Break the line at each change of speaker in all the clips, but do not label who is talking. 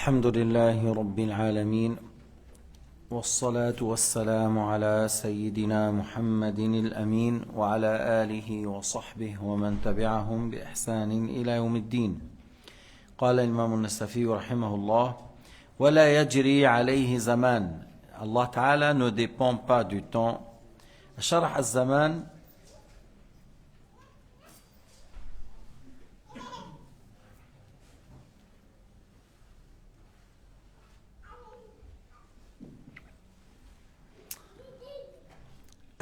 الحمد لله رب العالمين والصلاة والسلام على سيدنا محمد الأمين وعلى آله وصحبه ومن تبعهم بإحسان إلى يوم الدين. قال الإمام النسفي رحمه الله: ولا يجري عليه زمان. Allah Ta'ala ne dépend pas du temps. شرح الزمان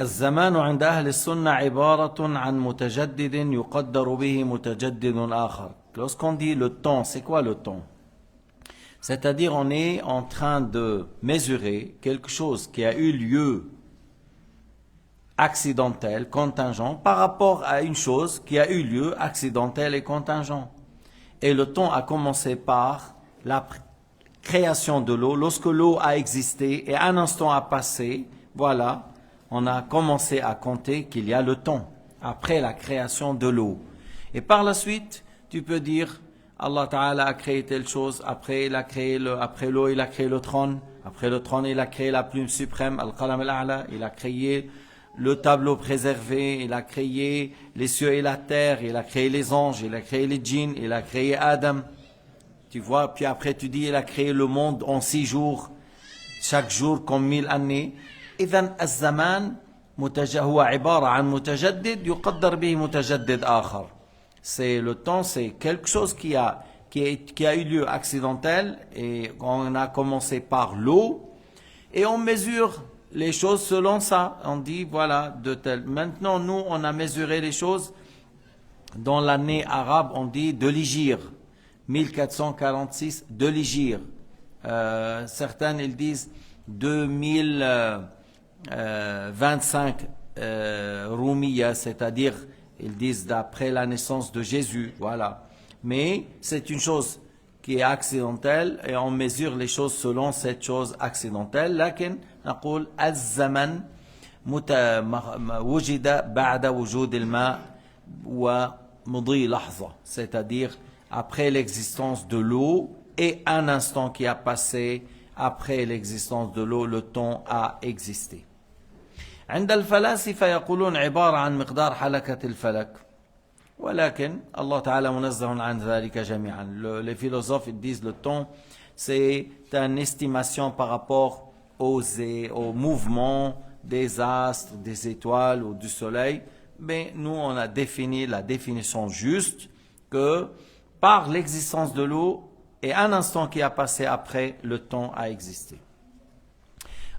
الزمان عند أهل السنة عبارة عن متجدد يقدر به متجدد آخر. Lorsqu'on dit le temps, c'est quoi le temps? C'est-à-dire on est en train de mesurer quelque chose qui a eu lieu accidentel, contingent, par rapport à une chose qui a eu lieu accidentel et contingent. Et le temps a commencé par la création de l'eau. Lorsque l'eau a existé et un instant a passé, voilà, on a commencé à compter qu'il y a le temps, après la création de l'eau. Et par la suite, tu peux dire, Allah Ta'ala a créé telle chose, après l'eau, il a créé le trône, après le trône, il a créé la plume suprême, Al-Qalam Al-A'la, il a créé le tableau préservé, il a créé les cieux et la terre, il a créé les anges, il a créé les djinns, il a créé Adam. Tu vois, puis après tu dis, il a créé le monde en 6 jours, chaque jour comme 1000 années. إذن الزمان هو عبارة عن متجدد يقدر به متجدد آخر. C'est le temps, c'est quelque chose qui a eu lieu accidentel et on a commencé par l'eau et on mesure les choses selon ça. On dit voilà de tel. Maintenant nous on a mesuré les choses dans l'année arabe, on dit de l'hégire 1446 de l'hégire. Certains ils disent 2025 Roumiya, c'est-à-dire ils disent d'après la naissance de Jésus, voilà. Mais c'est une chose qui est accidentelle et on mesure les choses selon cette chose accidentelle. لكن نقول الزمن وجد بعد وجود الماء ومضي لحظة, c'est-à-dire après l'existence de l'eau et un instant qui a passé. Après l'existence de l'eau, le temps a existé. عند الفلاسفة يقولون عبارة عن مقدار حركة الفلك. ولكن الله تعالى منزه عن ذلك جميعا. Les philosophes ils disent le temps, c'est une estimation par rapport au mouvement des astres, des étoiles ou du soleil. Mais nous, on a défini la définition juste que par l'existence de l'eau, et un instant qui a passé après, le temps a existé.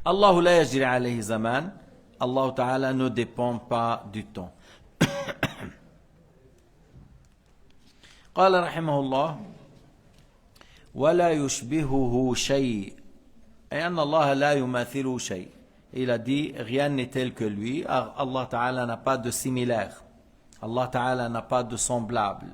Allah la yajri alayhi zaman. Allah Ta'ala ne dépend pas du temps. قال رحمه الله ولا يشبهه شيء أي أن الله لا يماثله شيء. Il a dit rien n'est tel que lui. Allah Ta'ala n'a pas de similaire. Allah Ta'ala n'a pas de semblable.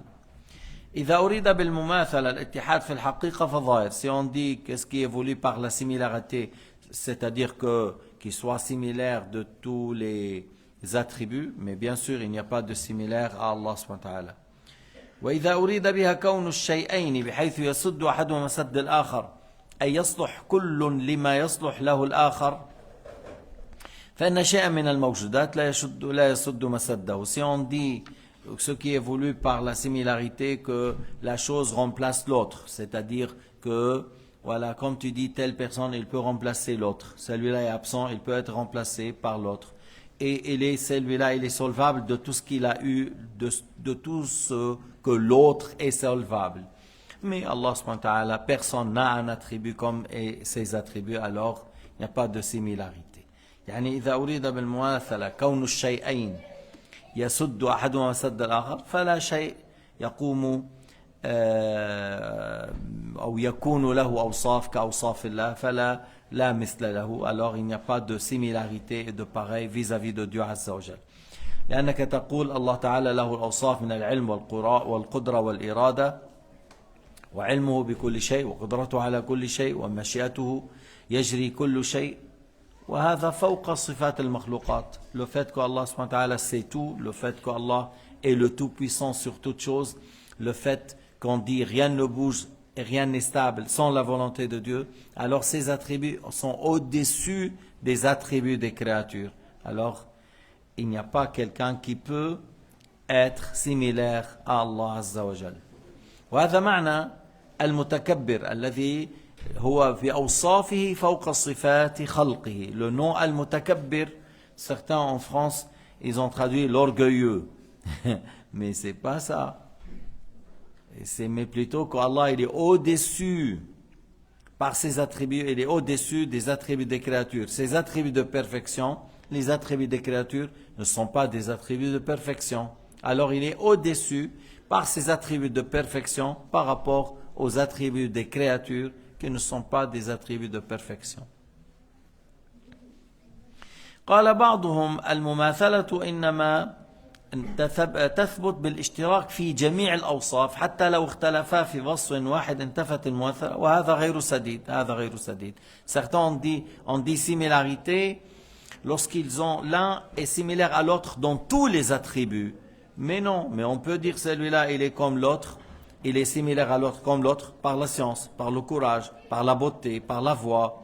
إذا أريد بالمماثلة الاتحاد في الحقيقة فظاهر. Si on dit qu'est-ce qui évolue par la similarité, c'est-à-dire que qu'il soit similaire de tous les attributs, mais bien sûr il n'y a pas de similaire à Allah subhanahu wa ta'ala. وإذا أريد بها كون الشيئين بحيث يسد أحدهما مسد الآخر أي يصلح كل لما يصلح له الآخر فإن شيئا من الموجودات لا يسد مسده. Si on dit ce qui évolue par la similarité, que la chose remplace l'autre, c'est-à-dire que, voilà, comme tu dis, telle personne, il peut remplacer l'autre. Celui-là est absent, il peut être remplacé par l'autre. Et celui-là, il est solvable de tout ce qu'il a eu, de tout ce que l'autre est solvable. Mais Allah subhanahu wa ta'ala, personne n'a un attribut comme ses attributs, alors il n'y a pas de similarité. يعني إذا أريد بالمماثلة كون الشيئين يسد أحدهما مسد الآخر فلا شيء يقوم أو يكون له أوصاف كأوصاف الله فلا مثل له. Alors il n'y a pas de similarité et de pareil vis-à-vis de Dieu عز وجل. لأنك تقول الله تعالى له الأوصاف من العلم والقدرة والإرادة وعلمه بكل شيء وقدرته على كل شيء ومشيئته يجري كل شيء. وهذا فوق صفات المخلوقات. Le fait qu'Allah subhanahu wa ta'ala sait tout, le fait qu'Allah est le tout-puissant sur toute chose, le fait qu'on dit rien ne bouge et rien n'est stable sans la volonté de Dieu, alors ces attributs sont au-dessus des attributs des créatures. Alors, il n'y a pas quelqu'un qui peut être similaire à Allah Azza wa Jal. وهذا معنى المتكبر الذي هو في أوصافه فوق صفات خلقه. Le nom al-mutakabbir, certains en France, ils ont traduit l'orgueilleux. Mais c'est pas ça. Mais plutôt qu'Allah, il est au-dessus, par ses attributs, il est au-dessus des attributs des créatures. Ses attributs de perfection, les attributs des créatures ne sont pas des attributs de perfection. Alors il est au-dessus, par ses attributs de perfection, par rapport aux attributs des créatures qui ne sont pas des attributs de perfection. قال بعضهم المماثلة إنما تثبت بالاشتراك في جميع الأوصاف حتى لو اختلفا في وصف واحد انتفت المماثلة وهذا غير سديد. هذا غير سديد. Certains ont dit similarité lorsqu'ils ont l'un est similaire à l'autre dans tous les attributs. Mais non, mais on peut dire celui-là il est comme l'autre, il est similaire à l'autre comme l'autre par la science, par le courage, par la beauté, par la voix,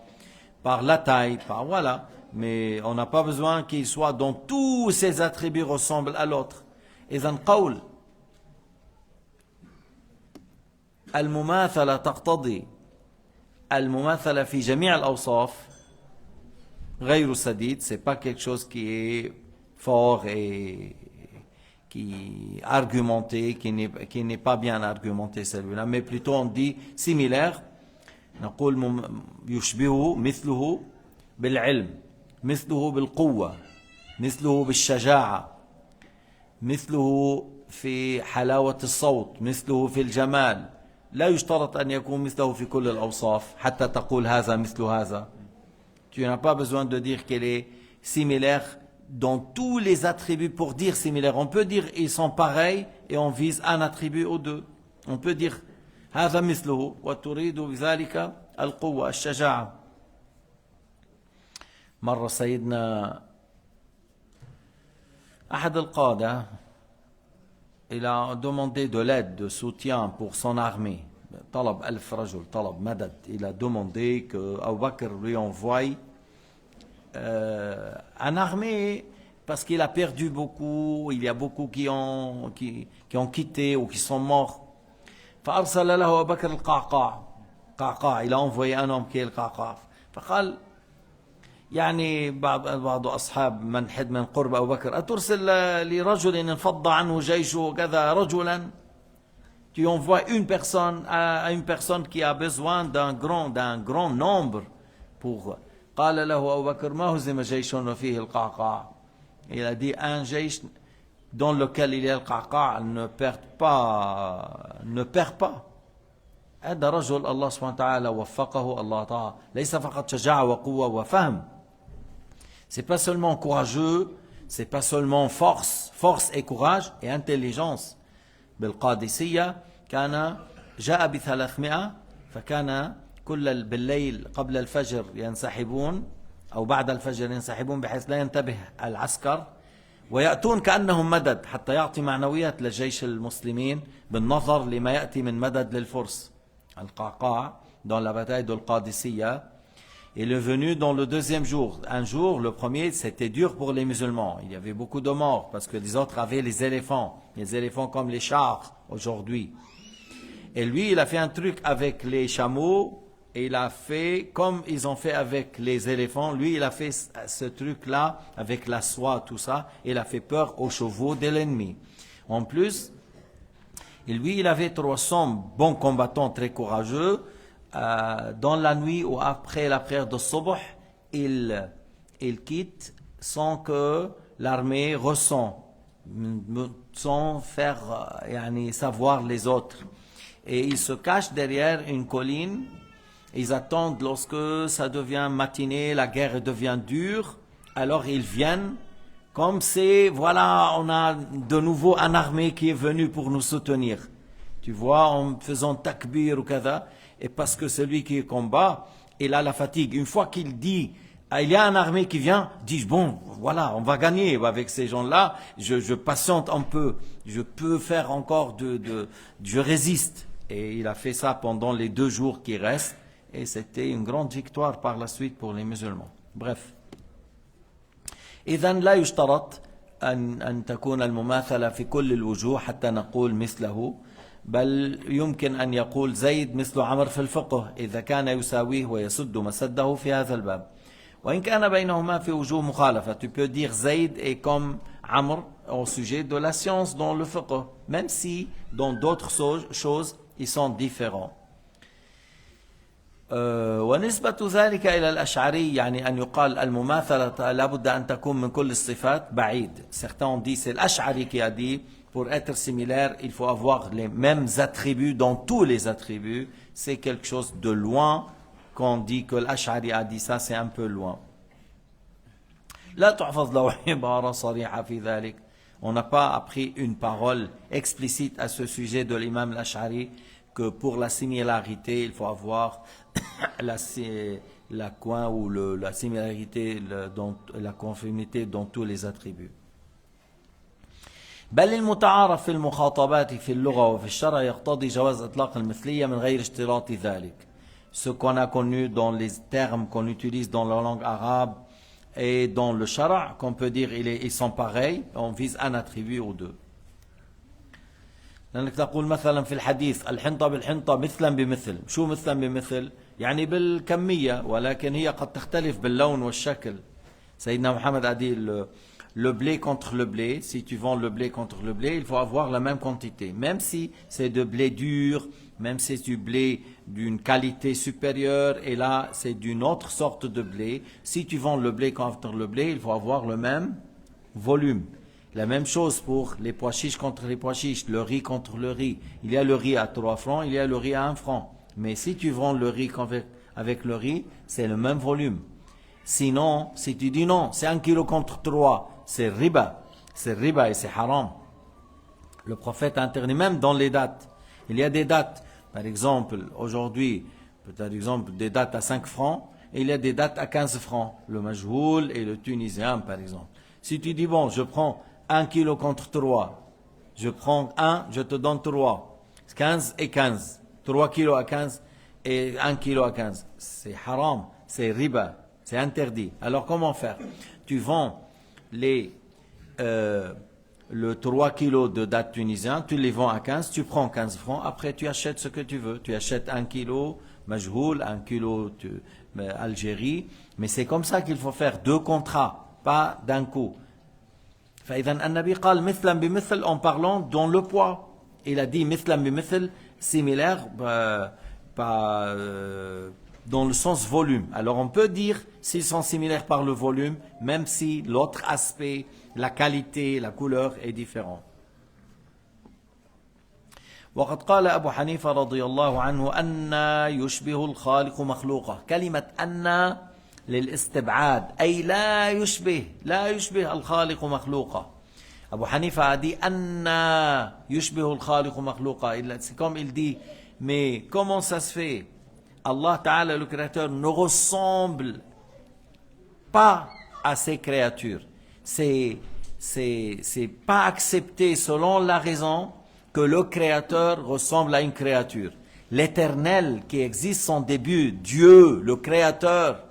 par la taille, par voilà. Mais on n'a pas besoin qu'il soit dans tous ses attributs ressemblent à l'autre. إذن قول المماثلة تقتضي المماثلة في جميع الأوصاف غير سديد, c'est pas quelque chose qui est fort et qui argumenté, qui n'est pas bien argumenté celui-là, mais plutôt on dit similaire. نقول يشبهه مثله بالعلم, مثله بالقوة, مثله بالشجاعة, مثله في حلاوة الصوت, مثله في الجمال. لا يشترط أن يكون مثله في كل الأوصاف حتى تقول هذا مثل هذا. Tu n'as pas besoin de dire qu'elle est similaire dans tous les attributs pour dire similaire. On peut dire ils sont pareils et on vise un attribut aux deux. On peut dire هذا مثله وتريد بذلك القوة الشجاعة. مرة سيدنا أحد القادة il a demandé de l'aide, de soutien pour son armée. طلب 1000 رجل, طلب مدد. Il a demandé que Abu Bakr lui envoie un armée parce qu'il a perdu beaucoup, il y a beaucoup qui ont quitté ou qui sont morts. فأرسل له أبو بكر القعقاع. قعقاع, il a envoyé un homme qui est le قعقاع. فقال يعني بعض أصحاب من قرب أبو بكر أترسل لرجل انفض عنه جيشه كذا رجلا. Tu envoies une personne à une personne qui a besoin d'un grand nombre pour. قال له أبو بكر ما هزم جيش وفيه القعقاع. Il a dit un جيش dans lequel il y a le قعقاع ne perd pas. هذا رجل الله سبحانه وتعالى وفقه الله تعالى ليس فقط شجاعة وقوة وفهم. C'est pas seulement courageux, c'est pas seulement force et courage et intelligence. بالقادسية كان جاء ب300 فكان كل بالليل قبل الفجر ينسحبون أو بعد الفجر ينسحبون بحيث لا ينتبه العسكر ويأتون كأنهم مدد حتى يعطي معنويات للجيش المسلمين بالنظر لما يأتي من مدد للفرس. القعقاع dans la bataille de Qadisiyya, il est venu dans le deuxième jour. Un jour, le premier, c'était dur pour les musulmans. Il y avait beaucoup de morts parce que les autres avaient les éléphants comme les chars aujourd'hui. Et lui, il a fait un truc avec les chameaux et il a fait comme ils ont fait avec les éléphants. Lui, il a fait ce truc-là avec la soie, tout ça. Il a fait peur aux chevaux de l'ennemi. En plus, lui, il avait 300 bons combattants très courageux. Dans la nuit ou après la prière de Subh, il quitte sans que l'armée ressent, sans faire savoir les autres. Et ils se cachent derrière une colline. Ils attendent lorsque ça devient matinée, la guerre devient dure. Alors ils viennent, comme c'est, voilà, on a de nouveau une armée qui est venue pour nous soutenir. Tu vois, en faisant takbir ou kada. Et parce que celui qui combat, il a la fatigue. Une fois qu'il dit, il y a une armée qui vient, dis bon, voilà, on va gagner avec ces gens-là. Je patiente un peu, je peux faire encore je résiste. Et il a fait ça pendant les 2 jours qui restent. Et c'était une grande victoire par la suite pour les musulmans. Bref. إذن لا يشترط أن تكون المماثلة في كل الوجوه حتى نقول مثله، بل يمكن أن يقول زيد مثل عمر في الفقه إذا كان يساويه ويسد مسده في هذا الباب، وإن كان بينهما في وجوه مخالفة. Tu peux dire Zayd est comme Amr au sujet de la science dans le fiqh, même si dans d'autres choses ils sont différents. ونسبة ذلك إلى الأشعري يعني أن يقال المماثلة لابد أن تكون من كل الصفات بعيد. Certains ont dit c'est l'Ash'ari qui a dit pour être similaire il faut avoir les mêmes attributs dans tous les attributs. C'est quelque chose de loin. Quand on dit que l'Ash'ari a dit ça, c'est un peu loin. لا تحفظ له عبارة صريحة في ذلك. On n'a pas appris une parole explicite à ce sujet de l'imam l'Ash'ari que pour la similarité il faut avoir la coin ou la similarité, la conformité dans tous les attributs. بل المتعارف في المخاطبات في اللغة وفي الشرع يقتضي جواز إطلاق المثلية من غير اشتراط ذلك. Ce qu'on a connu dans les termes qu'on utilise dans la langue arabe et dans le shara', qu'on peut dire ils sont pareils, on vise un attribut ou deux. لأنك تقول مثلا في الحديث الحنطة بالحنطة مثلا بمثل. شو مثلا بمثل؟ يعني بالكمية، ولكن هي قد تختلف باللون والشكل. سيدنا محمد a dit le blé contre le blé. Si tu vends le blé contre le blé, il faut avoir la même quantité. Même si c'est de blé dur, même si c'est du blé d'une qualité supérieure, et là c'est d'une autre sorte de blé. Si tu vends le blé contre le blé, il faut avoir le même volume. La même chose pour les pois chiches contre les pois chiches, le riz contre le riz. Il y a le riz à 3 francs, il y a le riz à 1 franc. Mais si tu vends le riz avec le riz, c'est le même volume. Sinon, si tu dis non, c'est 1 kilo contre 3, c'est riba et c'est haram. Le prophète a interdit même dans les dates. Il y a des dates, par exemple, aujourd'hui, peut-être exemple des dates à 5 francs, et il y a des dates à 15 francs, le majhoul et le tunisien par exemple. Si tu dis bon, je prends 1 kilo contre 3, je prends 1, je te donne 3, 15 et 15, 3 kilos à 15 et 1 kilo à 15, c'est haram, c'est riba, c'est interdit. Alors comment faire? Tu vends le 3 kilos de date tunisien, tu les vends à 15, tu prends 15 francs, après tu achètes ce que tu veux. Tu achètes 1 kilo majhoul, 1 kilo Algérie, mais c'est comme ça qu'il faut faire 2 contrats, pas d'un coup. فإذا النبي قال مثلا بمثل en parlant dans le poids. Il a dit مثلا بمثل similaire dans le sens volume. Alors on peut dire s'ils sont similaires par le volume, même si l'autre aspect, la qualité, la couleur est différent. وقد قال أبو حنيفة رضي الله عنه أن يشبه الخالق مخلوقه. كلمة أن للاستبعاد أي لا يشبه الخالق مخلوقه. Abu Hanifa a dit أن يشبه الخالق مخلوقه. C'est comme il dit, mais comment ça se fait? Allah Ta'ala, le Créateur, ne ressemble pas à ses créatures. C'est pas accepté selon la raison que le Créateur ressemble à une créature. L'Éternel qui existe sans début, Dieu, le Créateur,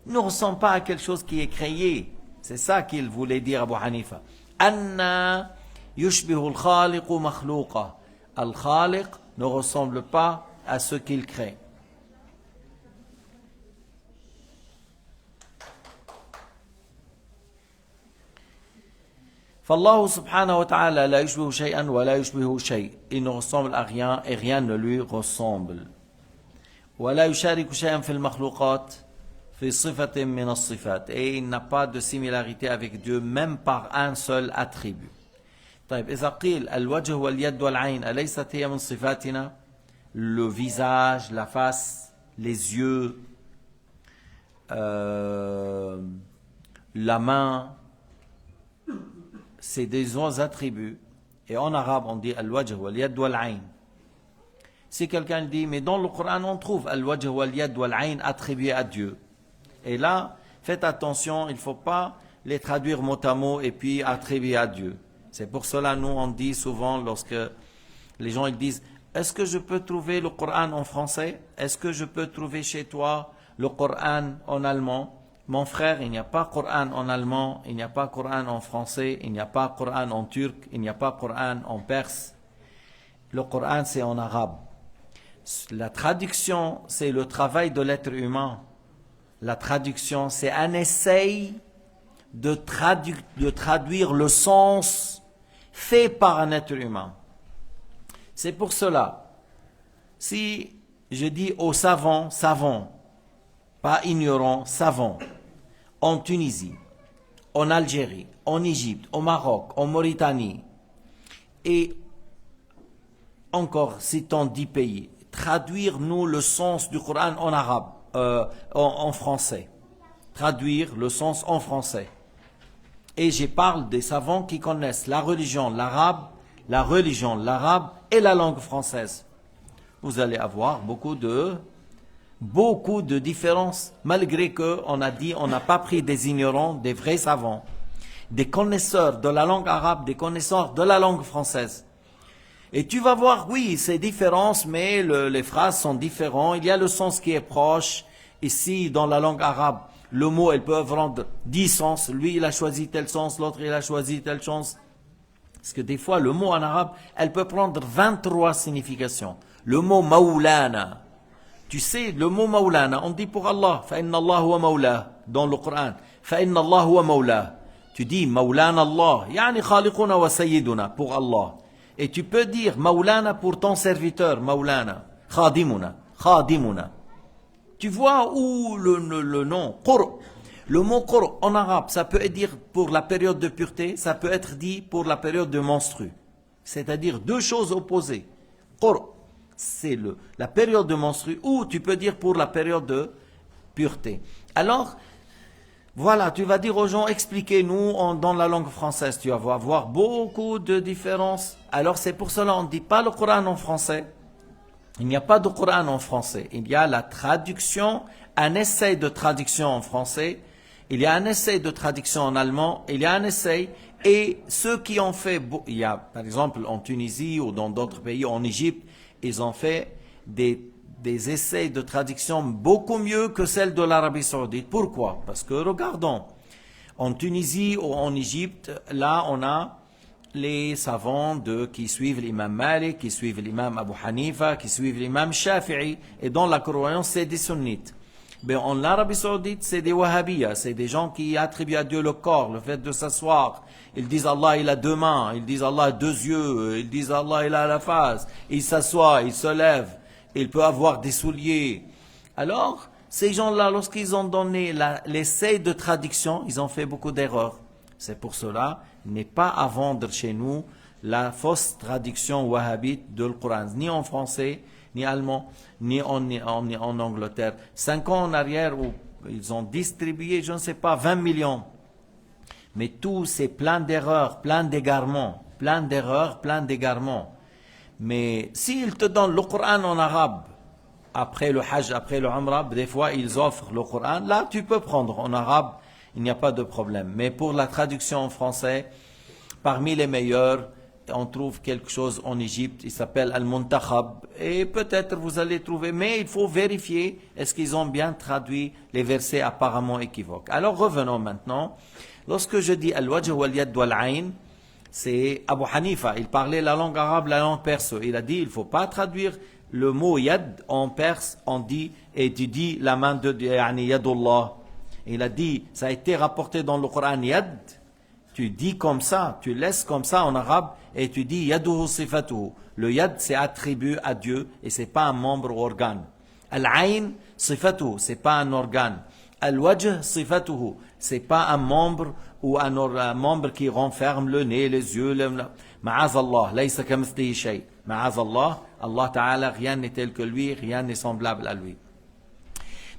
ne ressemble pas à quelque chose qui est créé. C'est ça qu'il voulait dire Abu Hanifa. Anna yushbihu al-khaliqu makhluqa. Al-khaliq ne ressemble pas à ce qu'il crée. فالله سبحانه وتعالى لا يشبه شيئا ولا يشبه شيء. Il ne ressemble à rien et rien ne lui ressemble. ولا يشارك شيئا في المخلوقات في صفة من الصفات. Et il n'a pas de similarité avec Dieu même par un seul attribut. طيب إذا قيل الوجه واليد والعين أليست هي من صفاتنا؟ Le visage, la face, les yeux, la main, c'est des attributs. Et en arabe, on dit al-wajh wal-yad wal-ayn. Si quelqu'un dit, mais dans le Coran, on trouve al-wajh wal-yad wal-ayn attribués à Dieu. Et là, faites attention, il ne faut pas les traduire mot à mot et puis attribuer à Dieu. C'est pour cela, nous, on dit souvent, lorsque les gens ils disent est-ce que je peux trouver le Coran en français? Est-ce que je peux trouver chez toi le Coran en allemand? Mon frère, il n'y a pas Coran en allemand, il n'y a pas Coran en français, il n'y a pas Coran en turc, il n'y a pas Coran en perse. Le Coran, c'est en arabe. La traduction, c'est le travail de l'être humain. La traduction, c'est un essai de traduire le sens fait par un être humain. C'est pour cela, si je dis aux savants, savants, pas ignorants, savants, en Tunisie, en Algérie, en Égypte, au Maroc, en Mauritanie, et encore citons 10 pays, traduire-nous le sens du Coran en arabe, en français. Traduire le sens en français. Et je parle des savants qui connaissent la religion, l'arabe et la langue française. Vous allez avoir beaucoup de différences, malgré qu'on a dit on n'a pas pris des ignorants, des vrais savants, des connaisseurs de la langue arabe, des connaisseurs de la langue française. Et tu vas voir, oui, ces différences, mais les phrases sont différentes. Il y a le sens qui est proche. Ici, dans la langue arabe, le mot, elle peut prendre 10 sens. Lui, il a choisi tel sens, l'autre, il a choisi tel sens. Parce que des fois, le mot en arabe, elle peut prendre 23 significations. Le mot maulana. Tu sais, le mot maulana, on dit pour Allah, fa'inna Allah huwa mawla, dans le Coran. Fa'inna Allah huwa mawla. Tu dis maulana Allah, yani khaliquna wa sayyiduna, pour Allah. Et tu peux dire maulana pour ton serviteur, maulana, khadimuna, khadimuna. Tu vois où le nom, qur. Le mot qur en arabe, ça peut être dit pour la période de pureté, ça peut être dit pour la période de menstru. C'est-à-dire deux choses opposées. Qur, c'est la période de menstru, ou tu peux dire pour la période de pureté. Alors, voilà, tu vas dire aux gens, expliquez-nous dans la langue française. Tu vas voir beaucoup de différences. Alors c'est pour cela qu'on ne dit pas le Coran en français. Il n'y a pas de Coran en français. Il y a la traduction, un essai de traduction en français. Il y a un essai de traduction en allemand. Il y a un essai. Et ceux qui ont fait, il y a par exemple en Tunisie ou dans d'autres pays, en Égypte, ils ont fait des essais de traduction beaucoup mieux que celles de l'Arabie Saoudite. Pourquoi? Parce que regardons, en Tunisie ou en Égypte, là on a les savants qui suivent l'imam Malik, qui suivent l'imam Abu Hanifa, qui suivent l'imam Shafi'i, et dans la croyance c'est des sunnites. Mais en Arabie Saoudite c'est des wahhabiyas, c'est des gens qui attribuent à Dieu le corps, le fait de s'asseoir. Ils disent Allah il a deux mains, ils disent Allah a deux yeux, ils disent Allah il a la face, il s'assoit, il se lève. Il peut avoir des souliers. Alors, ces gens-là, lorsqu'ils ont donné l'essai de traduction, ils ont fait beaucoup d'erreurs. C'est pour cela, il n'est pas à vendre chez nous la fausse traduction wahhabite de Coran, ni en français, ni allemand, ni en Angleterre. 5 ans en arrière, où ils ont distribué, je ne sais pas, 20 millions. Mais tout, c'est plein d'erreurs, plein d'égarements, plein d'erreurs, plein d'égarements. Mais s'ils te donnent le Coran en arabe, après le Hajj, après le Umrah, des fois ils offrent le Coran, là tu peux prendre en arabe, il n'y a pas de problème. Mais pour la traduction en français, parmi les meilleurs, on trouve quelque chose en Égypte, il s'appelle Al-Muntakhab, et peut-être vous allez trouver, mais il faut vérifier, est-ce qu'ils ont bien traduit les versets apparemment équivoques. Alors revenons maintenant, lorsque je dis Al-Wajh wal-Yad wal-Ayn, c'est Abu Hanifa, il parlait la langue arabe, la langue perse. Il a dit, il ne faut pas traduire le mot yad en perse, on dit, et tu dis la main de yadullah. Il a dit, ça a été rapporté dans le Coran yad, tu dis comme ça, tu laisses comme ça en arabe, et tu dis yaduhu sifatuhu. Le yad, c'est attribué à Dieu, et c'est pas un membre ou organe. Al-ayn sifatuhu, c'est pas un organe. Al-wajh sifatuhu, c'est pas un membre ou un membre qui renferme le nez, les yeux, ma'azallah, laysa kamithlihi shay. Ma'azallah, Allah Ta'ala, rien n'est tel que lui, rien n'est semblable à lui.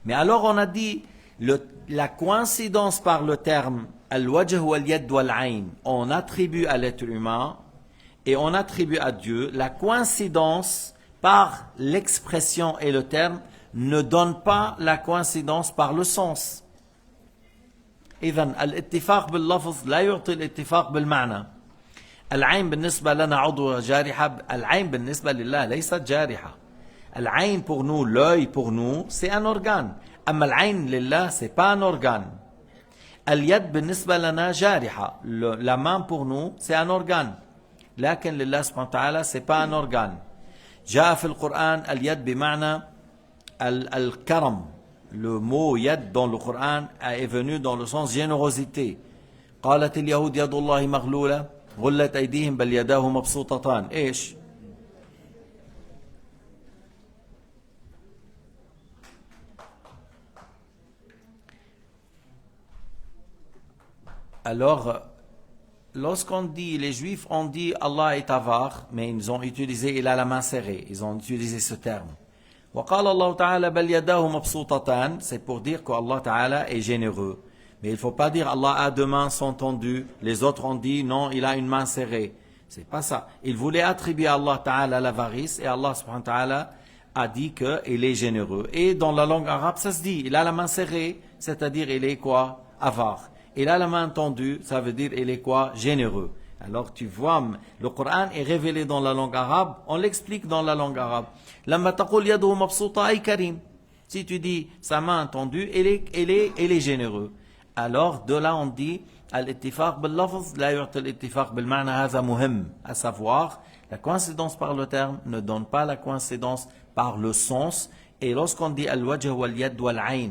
Mais alors on a dit, la coïncidence par le terme al-wajh wal-yad wal-ayn, on attribue à l'être humain et on attribue à Dieu, la coïncidence par l'expression et le terme ne donne pas la coïncidence par le sens. إذن الاتفاق باللفظ لا يعطي الاتفاق بالمعنى. العين بالنسبة لنا عضو جارحة. العين بالنسبة لله ليست جارحة. العين pour nous, l'œil pour nous, c'est un organe. أما العين لله, c'est pas un organe. اليد بالنسبة لنا جارحة. La main pour nous, c'est un organe. لكن لله سبحانه وتعالى, c'est pas un organe. جاء في القرآن اليد بمعنى الكرم. Le mot yad dans le Coran est venu dans le sens générosité. قالت اليهود يد الله مغلولة غلت أيديهم بل يداه مبسوطتان. إيش؟ Alors, lorsqu'on dit, les Juifs ont dit Allah est avare, mais ils ont utilisé, il a la main serrée, ils ont utilisé ce terme. وقال الله تعالى بل يداه مبسوطتان, c'est pour dire qu'Allah Ta'ala est généreux. Mais il ne faut pas dire Allah a deux mains sont tendues, les autres ont dit non, il a une main serrée. C'est pas ça. Il voulait attribuer à Allah Ta'ala l'avarice et Allah Subhanahu wa Ta'ala a dit qu'il est généreux. Et dans la langue arabe, ça se dit, il a la main serrée, c'est-à-dire il est quoi? Avare. Il a la main tendue, ça veut dire il est quoi? Généreux. Alors tu vois, le Coran est révélé dans la langue arabe, on l'explique dans la langue arabe. لما تقول يده مبسوطة أي كريم. Si tu dis sa main tendue, il est généreux. Alors de là on dit الاتفاق باللفظ لا يعطي الاتفاق بالمعنى. هذا مهم, à savoir la coïncidence par le terme ne donne pas la coïncidence par le sens. Et lorsqu'on dit al-wajh wal-yad wal-ayn,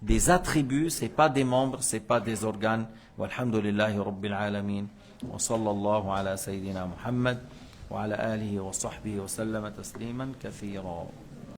des attributs, c'est pas des membres, c'est pas des organes. Walhamdulillahi rabbil alamin. Wa sallallahu ala sayyidina Muhammad wa ala alihi wa sahbihi wa sallama tasliman kathira.